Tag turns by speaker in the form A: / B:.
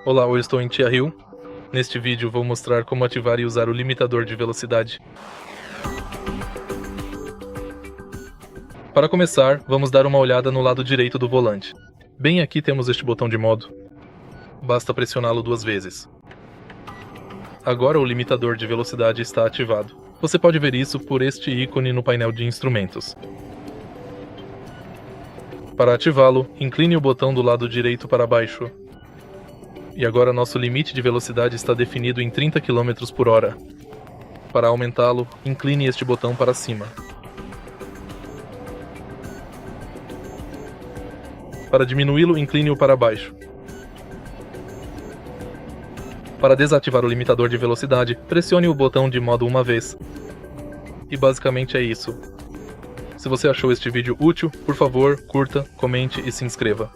A: Olá, eu estou em KIA Rio. Neste vídeo vou mostrar como ativar e usar o limitador de velocidade. Para começar, vamos dar uma olhada no lado direito do volante. Bem aqui temos este botão de modo. Basta pressioná-lo 2 vezes. Agora o limitador de velocidade está ativado. Você pode ver isso por este ícone no painel de instrumentos. Para ativá-lo, incline o botão do lado direito para baixo. E agora nosso limite de velocidade está definido em 30 km por hora. Para aumentá-lo, incline este botão para cima. Para diminuí-lo, incline-o para baixo. Para desativar o limitador de velocidade, pressione o botão de modo uma vez. E basicamente é isso. Se você achou este vídeo útil, por favor, curta, comente e se inscreva.